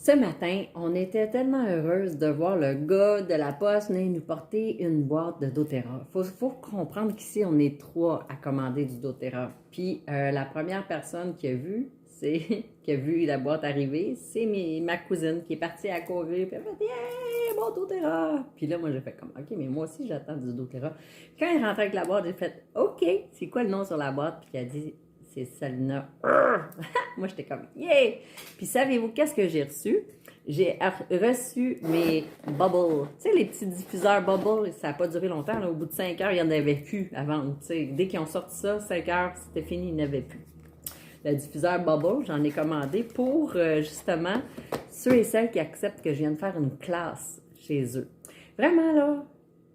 Ce matin, on était tellement heureuse de voir le gars de la poste venir nous porter une boîte de doTERRA. Faut comprendre qu'ici, on est trois à commander du doTERRA. Puis la première personne qui a vu, qui a vu la boîte arriver, c'est ma cousine qui est partie à courir. Puis elle a fait « Yeah, bon doTERRA! » Puis là, moi, j'ai fait comme « OK, mais moi aussi, j'attends du doTERRA. » Quand elle est rentrée avec la boîte, j'ai fait « OK, c'est quoi le nom sur la boîte? » Puis elle a dit « C'est Salina. » Moi, j'étais comme « Yeah! » Puis savez-vous qu'est-ce que j'ai reçu? J'ai reçu mes bubbles. Tu sais, les petits diffuseurs bubbles, ça n'a pas duré longtemps. Là. Au bout de 5 heures, il n'y en avait plus à vendre. Tu sais, dès qu'ils ont sorti ça, 5 heures, c'était fini, il n'y en avait plus. Le diffuseur bubble, j'en ai commandé pour justement ceux et celles qui acceptent que je vienne faire une classe chez eux. Vraiment, là,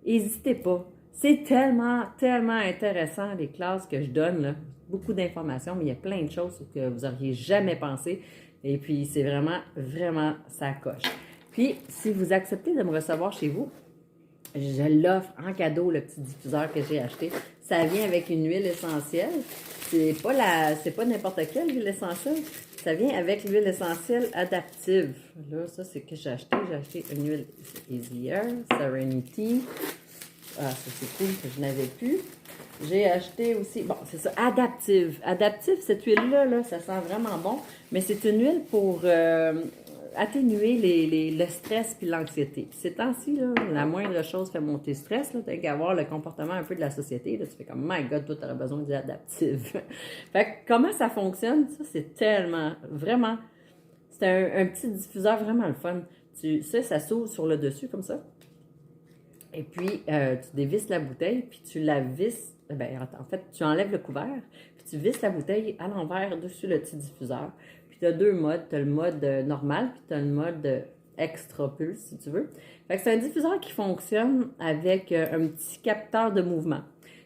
n'hésitez pas. C'est tellement, tellement intéressant les classes que je donne. Là. Beaucoup d'informations, mais il y a plein de choses que vous n'auriez jamais pensé. Et puis, c'est vraiment, vraiment ça coche. Puis, si vous acceptez de me recevoir chez vous, je l'offre en cadeau, le petit diffuseur que j'ai acheté. Ça vient avec une huile essentielle. C'est pas n'importe quelle huile essentielle. Ça vient avec l'huile essentielle adaptive. Là, ça, c'est que j'ai acheté. J'ai acheté une huile Easier, Serenity. Ah, ça, c'est cool que je n'avais plus. J'ai acheté aussi, bon, c'est ça, Adaptive. Adaptive, cette huile-là, là, ça sent vraiment bon, mais c'est une huile pour atténuer le stress puis l'anxiété. Puis ces temps-ci, là, la moindre chose fait monter le stress, là, t'as qu'à avoir le comportement un peu de la société, là, tu fais comme, my God, toi, t'aurais besoin d'Adaptive. Fait que comment ça fonctionne, ça, c'est tellement, vraiment, c'est un petit diffuseur vraiment le fun. Ça s'ouvre sur le dessus, comme ça. Et puis, tu dévisses la bouteille, puis tu la visses. Ben, en fait, tu enlèves le couvert, puis tu visses la bouteille à l'envers dessus le petit diffuseur. Puis, tu as deux modes. Tu as le mode normal, puis tu as le mode extra pulse, si tu veux. Fait que c'est un diffuseur qui fonctionne avec un petit capteur de mouvement.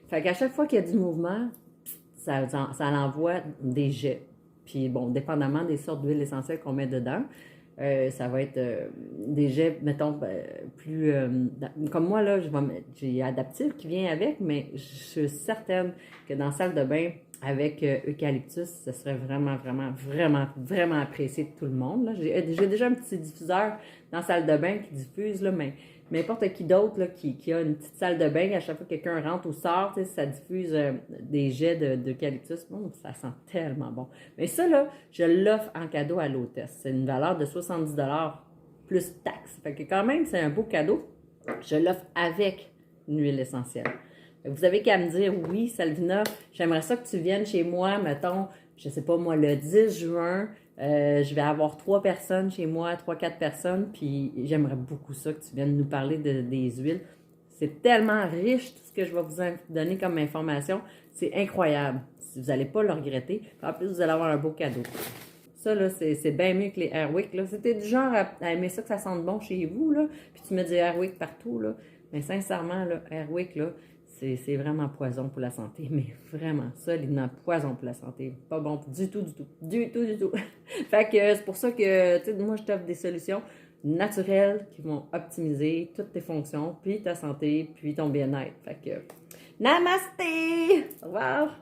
Fait qu'à chaque fois qu'il y a du mouvement, ça envoie des jets. Puis, bon, dépendamment des sortes d'huiles essentielles qu'on met dedans, ça va être des jets, mettons, plus... comme moi, là, j'ai Adaptive qui vient avec, mais je suis certaine que dans la salle de bain, avec Eucalyptus, ce serait vraiment, vraiment, vraiment, vraiment apprécié de tout le monde. J'ai déjà un petit diffuseur dans la salle de bain qui diffuse, là, mais n'importe qui d'autre qui a une petite salle de bain, à chaque fois que quelqu'un rentre ou sort, ça diffuse des jets d'eucalyptus. Bon, ça sent tellement bon. Mais ça, là, je l'offre en cadeau à l'hôtesse. C'est une valeur de 70 plus taxes. Fait que quand même, c'est un beau cadeau. Je l'offre avec une huile essentielle. Vous avez qu'à me dire, oui, Salvina, j'aimerais ça que tu viennes chez moi, mettons, je sais pas moi, le 10 juin, je vais avoir 3 personnes chez moi, 3-4 personnes, puis j'aimerais beaucoup ça que tu viennes nous parler des huiles. C'est tellement riche tout ce que je vais vous donner comme information. C'est incroyable. Vous n'allez pas le regretter. En plus, vous allez avoir un beau cadeau. Ça, là, c'est bien mieux que les Airwick. Là. C'était du genre à aimer ça que ça sente bon chez vous, là, puis tu mets du Airwick partout, là. Mais sincèrement, là, Airwick, là, c'est vraiment poison pour la santé, mais vraiment, ça, il est poison pour la santé. Pas bon du tout, du tout. Du tout, du tout. Fait que c'est pour ça que, tu sais, moi, je t'offre des solutions naturelles qui vont optimiser toutes tes fonctions, puis ta santé, puis ton bien-être. Fait que, namasté! Au revoir!